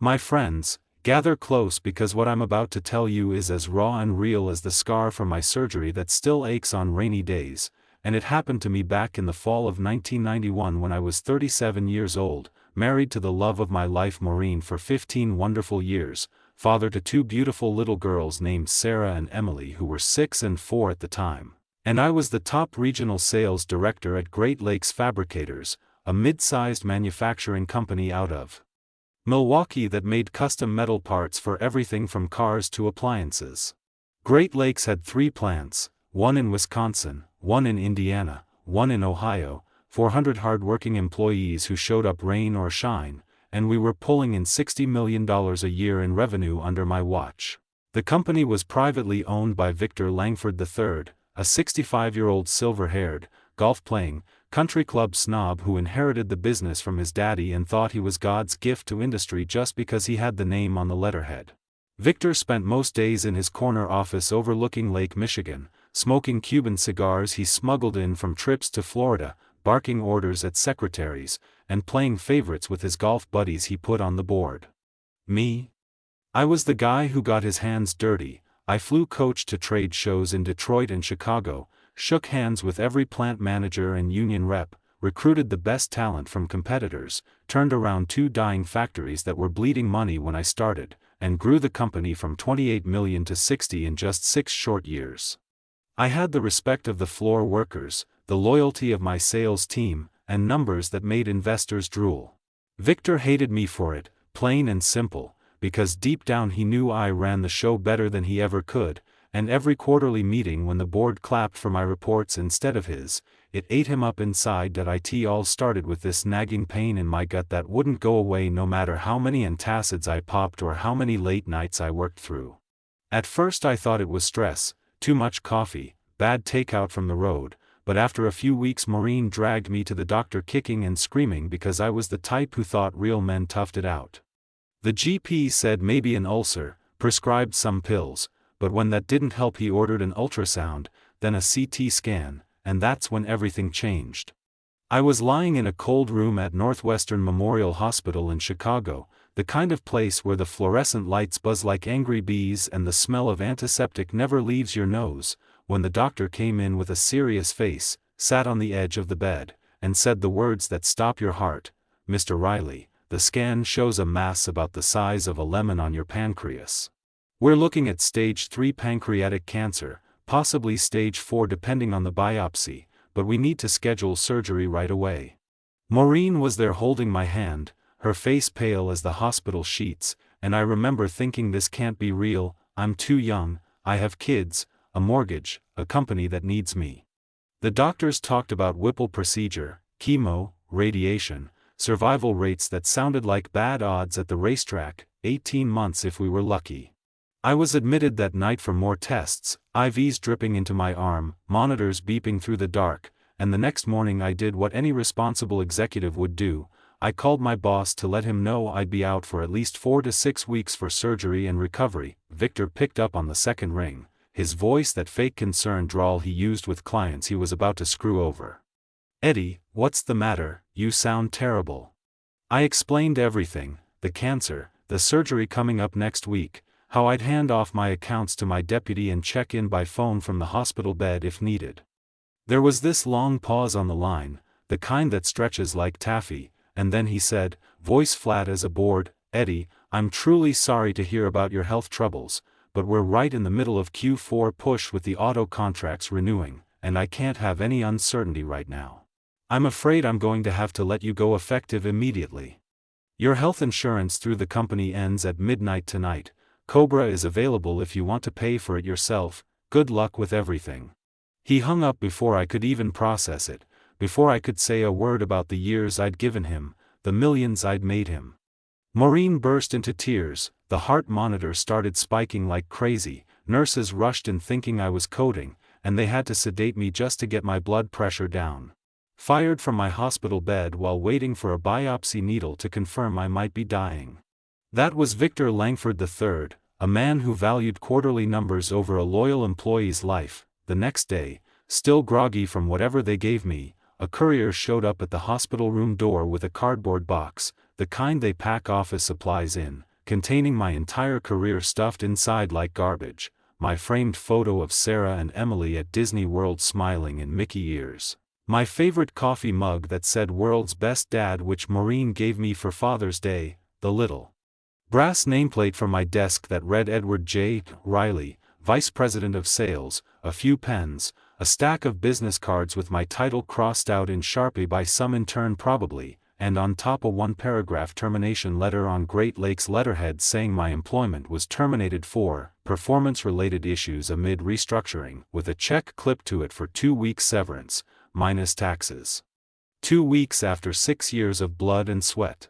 My friends, gather close because what I'm about to tell you is as raw and real as the scar from my surgery that still aches on rainy days, and it happened to me back in the fall of 1991 when I was 37 years old, married to the love of my life Maureen for 15 wonderful years, father to two beautiful little girls named Sarah and Emily who were 6 and 4 at the time. And I was the top regional sales director at Great Lakes Fabricators, a mid-sized manufacturing company out of Milwaukee that made custom metal parts for everything from cars to appliances. Great Lakes had 3 plants, one in Wisconsin, one in Indiana, one in Ohio, 400 hard-working employees who showed up rain or shine, and we were pulling in $60 million a year in revenue under my watch. The company was privately owned by Victor Langford III, a 65-year-old silver-haired, golf-playing, country club snob who inherited the business from his daddy and thought he was God's gift to industry just because he had the name on the letterhead. Victor spent most days in his corner office overlooking Lake Michigan, smoking Cuban cigars he smuggled in from trips to Florida, barking orders at secretaries, and playing favorites with his golf buddies he put on the board. Me? I was the guy who got his hands dirty. I flew coach to trade shows in Detroit and Chicago, shook hands with every plant manager and union rep, recruited the best talent from competitors, turned around 2 dying factories that were bleeding money when I started, and grew the company from 28 million to 60 in just 6 short years. I had the respect of the floor workers, the loyalty of my sales team, and numbers that made investors drool. Victor hated me for it, plain and simple, because deep down he knew I ran the show better than he ever could, and every quarterly meeting when the board clapped for my reports instead of his, it ate him up inside. That it all started with this nagging pain in my gut that wouldn't go away no matter how many antacids I popped or how many late nights I worked through. At first I thought it was stress, too much coffee, bad takeout from the road, but after a few weeks Maureen dragged me to the doctor kicking and screaming because I was the type who thought real men toughed it out. The GP said maybe an ulcer, prescribed some pills, but when that didn't help he ordered an ultrasound, then a CT scan, and that's when everything changed. I was lying in a cold room at Northwestern Memorial Hospital in Chicago, the kind of place where the fluorescent lights buzz like angry bees and the smell of antiseptic never leaves your nose, when the doctor came in with a serious face, sat on the edge of the bed, and said the words that stop your heart, "Mr. Riley, the scan shows a mass about the size of a lemon on your pancreas. We're looking at stage 3 pancreatic cancer, possibly stage 4 depending on the biopsy, but we need to schedule surgery right away." Maureen was there holding my hand, her face pale as the hospital sheets, and I remember thinking this can't be real, I'm too young, I have kids, a mortgage, a company that needs me. The doctors talked about Whipple procedure, chemo, radiation, survival rates that sounded like bad odds at the racetrack, 18 months if we were lucky. I was admitted that night for more tests, IVs dripping into my arm, monitors beeping through the dark, and the next morning I did what any responsible executive would do. I called my boss to let him know I'd be out for at least 4 to 6 weeks for surgery and recovery. Victor picked up on the second ring, his voice that fake concern drawl he used with clients he was about to screw over. "Eddie, what's the matter? You sound terrible." I explained everything, the cancer, the surgery coming up next week, how I'd hand off my accounts to my deputy and check in by phone from the hospital bed if needed. There was this long pause on the line, the kind that stretches like taffy, and then he said, voice flat as a board, "Eddie, I'm truly sorry to hear about your health troubles, but we're right in the middle of Q4 push with the auto contracts renewing, and I can't have any uncertainty right now. I'm afraid I'm going to have to let you go effective immediately. Your health insurance through the company ends at midnight tonight. Cobra is available if you want to pay for it yourself. Good luck with everything." He hung up before I could even process it, before I could say a word about the years I'd given him, the millions I'd made him. Maureen burst into tears, the heart monitor started spiking like crazy, nurses rushed in thinking I was coding, and they had to sedate me just to get my blood pressure down. Fired from my hospital bed while waiting for a biopsy needle to confirm I might be dying. That was Victor Langford III, a man who valued quarterly numbers over a loyal employee's life. The next day, still groggy from whatever they gave me, a courier showed up at the hospital room door with a cardboard box, the kind they pack office supplies in, containing my entire career stuffed inside like garbage, my framed photo of Sarah and Emily at Disney World smiling in Mickey ears, my favorite coffee mug that said "World's Best Dad," which Maureen gave me for Father's Day, the little brass nameplate from my desk that read Edward J. Riley, Vice President of Sales, a few pens, a stack of business cards with my title crossed out in Sharpie by some intern probably, and on top a one-paragraph termination letter on Great Lakes letterhead saying my employment was terminated for performance-related issues amid restructuring, with a check clipped to it for 2 weeks severance, minus taxes. 2 weeks after 6 years of blood and sweat.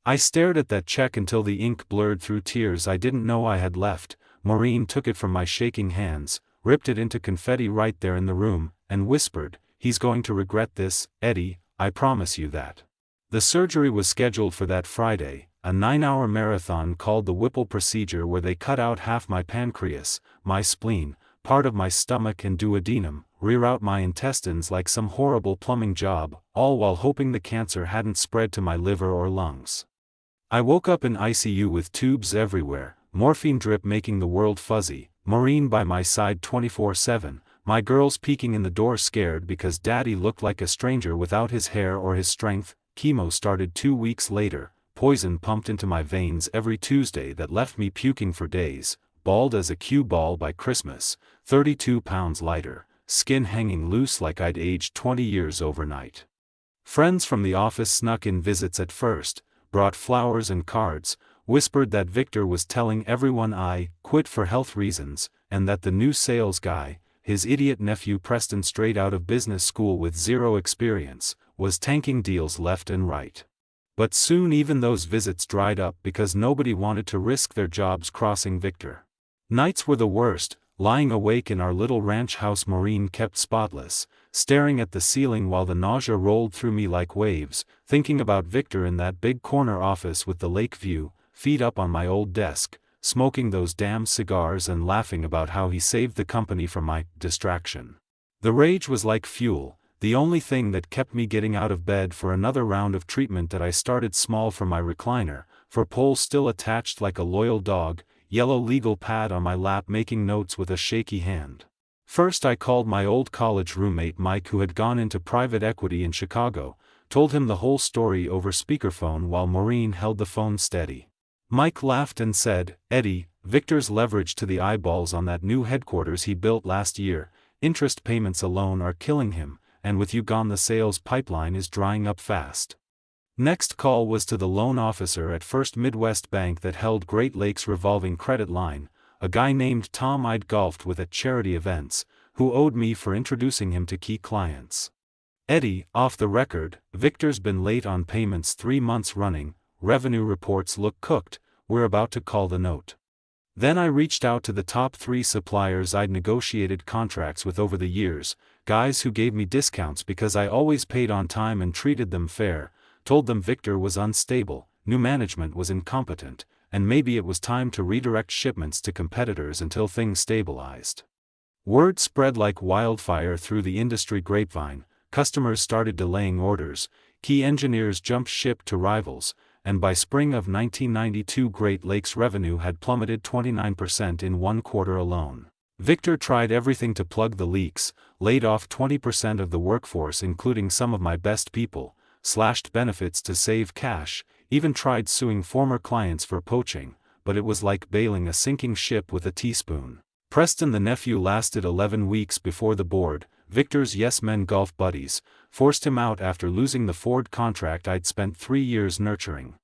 I stared at that check until the ink blurred through tears I didn't know I had left. Maureen took it from my shaking hands, ripped it into confetti right there in the room, and whispered, "He's going to regret this, Eddie, I promise you that." The surgery was scheduled for that Friday, a 9-hour marathon called the Whipple procedure where they cut out half my pancreas, my spleen, part of my stomach and duodenum, reroute my intestines like some horrible plumbing job, all while hoping the cancer hadn't spread to my liver or lungs. I woke up in ICU with tubes everywhere, morphine drip making the world fuzzy, Maureen by my side 24/7, my girls peeking in the door scared because Daddy looked like a stranger without his hair or his strength. Chemo started 2 weeks later, poison pumped into my veins every Tuesday that left me puking for days, bald as a cue ball by Christmas, 32 pounds lighter, skin hanging loose like I'd aged 20 years overnight. Friends from the office snuck in visits at first, brought flowers and cards, whispered that Victor was telling everyone I quit for health reasons, and that the new sales guy, his idiot nephew Preston straight out of business school with zero experience, was tanking deals left and right. But soon even those visits dried up because nobody wanted to risk their jobs crossing Victor. Nights were the worst, lying awake in our little ranch house Maureen kept spotless, staring at the ceiling while the nausea rolled through me like waves, thinking about Victor in that big corner office with the lake view, feet up on my old desk, smoking those damn cigars and laughing about how he saved the company from my distraction. The rage was like fuel, the only thing that kept me getting out of bed for another round of treatment that I started small from my recliner, for pole still attached like a loyal dog, yellow legal pad on my lap making notes with a shaky hand. First I called my old college roommate Mike who had gone into private equity in Chicago, told him the whole story over speakerphone while Maureen held the phone steady. Mike laughed and said, "Eddie, Victor's leverage to the eyeballs on that new headquarters he built last year, interest payments alone are killing him, and with you gone the sales pipeline is drying up fast." Next call was to the loan officer at First Midwest Bank that held Great Lakes revolving credit line, a guy named Tom I'd golfed with at charity events, who owed me for introducing him to key clients. "Eddie, off the record, Victor's been late on payments 3 months running, revenue reports look cooked, we're about to call the note." Then I reached out to the top 3 suppliers I'd negotiated contracts with over the years, guys who gave me discounts because I always paid on time and treated them fair, told them Victor was unstable, new management was incompetent, and maybe it was time to redirect shipments to competitors until things stabilized. Word spread like wildfire through the industry grapevine, customers started delaying orders, key engineers jumped ship to rivals, and by spring of 1992 Great Lakes revenue had plummeted 29% in 1 quarter alone. Victor tried everything to plug the leaks, laid off 20% of the workforce including some of my best people, slashed benefits to save cash, even tried suing former clients for poaching, but it was like bailing a sinking ship with a teaspoon. Preston the nephew lasted 11 weeks before the board, Victor's yes-men golf buddies, forced him out after losing the Ford contract I'd spent 3 years nurturing.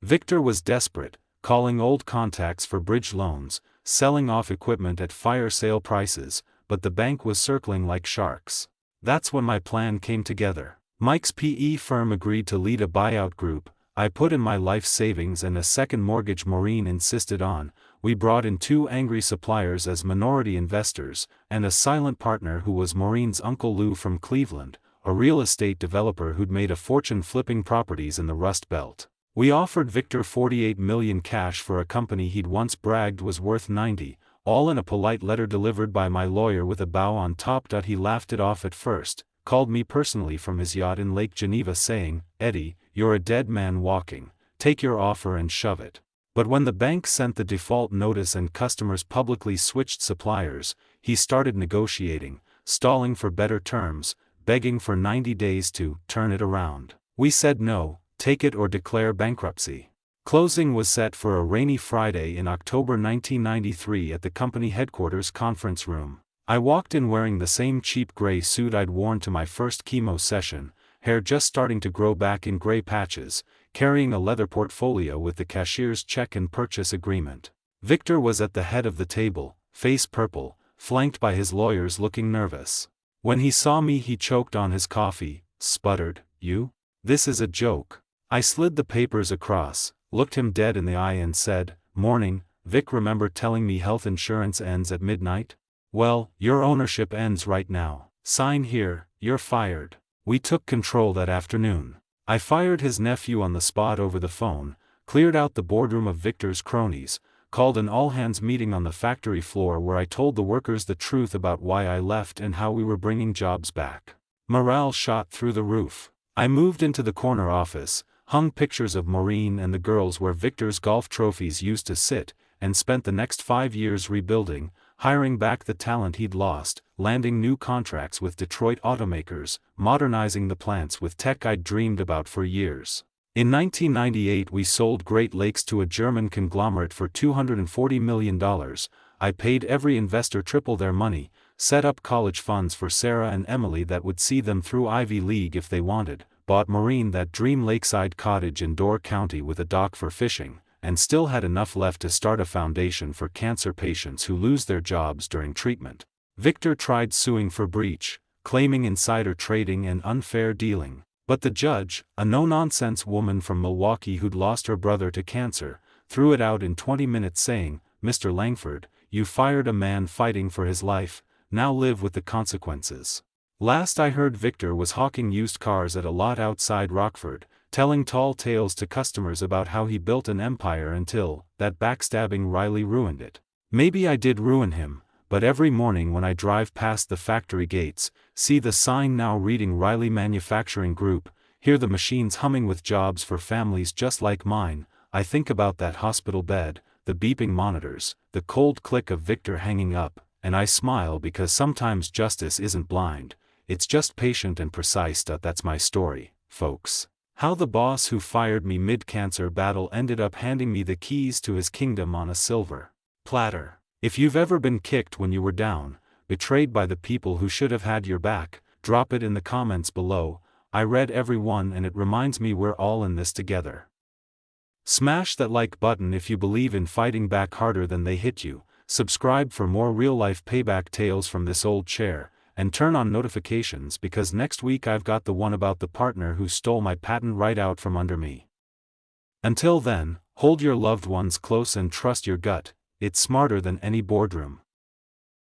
Victor was desperate, calling old contacts for bridge loans, selling off equipment at fire sale prices, but the bank was circling like sharks. That's when my plan came together. Mike's PE firm agreed to lead a buyout group, I put in my life savings and a second mortgage Maureen insisted on, we brought in 2 angry suppliers as minority investors, and a silent partner who was Maureen's Uncle Lou from Cleveland, a real estate developer who'd made a fortune flipping properties in the Rust Belt. We offered Victor $48 million cash for a company he'd once bragged was worth 90, all in a polite letter delivered by my lawyer with a bow on top. He laughed it off at first, called me personally from his yacht in Lake Geneva saying, "Eddie, you're a dead man walking, take your offer and shove it." But when the bank sent the default notice and customers publicly switched suppliers, he started negotiating, stalling for better terms, begging for 90 days to turn it around. We said no, take it or declare bankruptcy. Closing was set for a rainy Friday in October 1993 at the company headquarters conference room. I walked in wearing the same cheap gray suit I'd worn to my first chemo session, hair just starting to grow back in gray patches, carrying a leather portfolio with the cashier's check and purchase agreement. Victor was at the head of the table, face purple, flanked by his lawyers looking nervous. When he saw me he choked on his coffee, sputtered, "You? This is a joke." I slid the papers across, looked him dead in the eye and said, "Morning, Vic, remember telling me health insurance ends at midnight? Well, your ownership ends right now. Sign here, you're fired." We took control that afternoon. I fired his nephew on the spot over the phone, cleared out the boardroom of Victor's cronies, called an all-hands meeting on the factory floor where I told the workers the truth about why I left and how we were bringing jobs back. Morale shot through the roof. I moved into the corner office, hung pictures of Maureen and the girls where Victor's golf trophies used to sit, and spent the next 5 years rebuilding, hiring back the talent he'd lost, landing new contracts with Detroit automakers, modernizing the plants with tech I'd dreamed about for years. In 1998 we sold Great Lakes to a German conglomerate for $240 million, I paid every investor triple their money, set up college funds for Sarah and Emily that would see them through Ivy League if they wanted, bought Maureen that dream lakeside cottage in Door County with a dock for fishing, and still had enough left to start a foundation for cancer patients who lose their jobs during treatment. Victor tried suing for breach, claiming insider trading and unfair dealing, but the judge, a no-nonsense woman from Milwaukee who'd lost her brother to cancer, threw it out in 20 minutes saying, "Mr. Langford, you fired a man fighting for his life, now live with the consequences." Last I heard Victor was hawking used cars at a lot outside Rockford, telling tall tales to customers about how he built an empire until that backstabbing Riley ruined it. Maybe I did ruin him, but every morning when I drive past the factory gates, see the sign now reading Riley Manufacturing Group, hear the machines humming with jobs for families just like mine, I think about that hospital bed, the beeping monitors, the cold click of Victor hanging up, and I smile because sometimes justice isn't blind, it's just patient and precise. That's my story, folks. How the boss who fired me mid-cancer battle ended up handing me the keys to his kingdom on a silver platter. If you've ever been kicked when you were down, betrayed by the people who should have had your back, drop it in the comments below. I read every one and it reminds me we're all in this together. Smash that like button if you believe in fighting back harder than they hit you, subscribe for more real-life payback tales from this old chair, and turn on notifications because next week I've got the one about the partner who stole my patent right out from under me. Until then, hold your loved ones close and trust your gut, it's smarter than any boardroom.